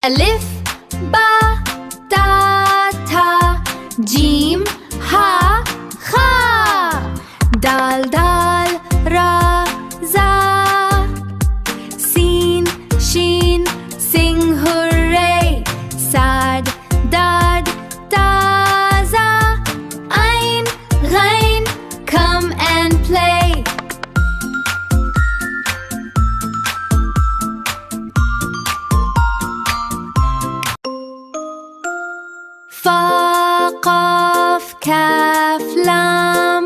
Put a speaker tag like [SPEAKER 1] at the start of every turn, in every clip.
[SPEAKER 1] Alif Baa Taa Ta, Jeem Ha Kha, Dal Dal Ra Za, Sin Shin Sing Hooray, Sad Dad Taza, Ain Ghain come and play. Fa Qaf Kaf Lam,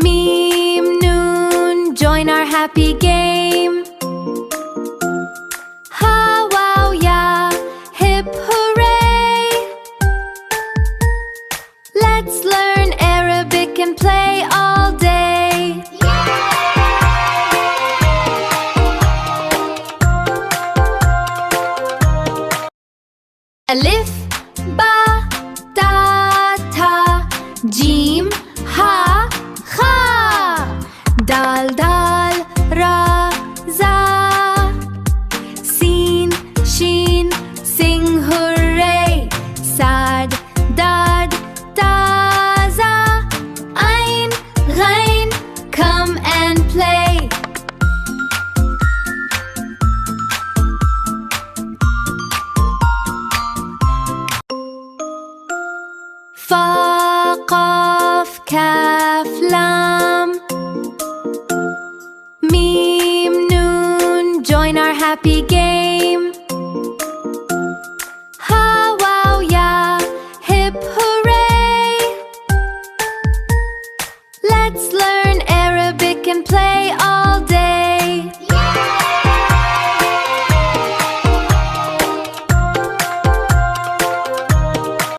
[SPEAKER 1] Mim Noon, join our happy game. Ha wow ya, hip hooray. Let's learn Arabic and play all day. Alif Baa Taa Ta, Jeem Ha Kha, Dal Dal Ra Za, Sin Shin Sing Hooray, Sad Dad Taza, Ain Ghain come and play. Fa Qaf Kaf Lam, Mim Noon, join our happy game.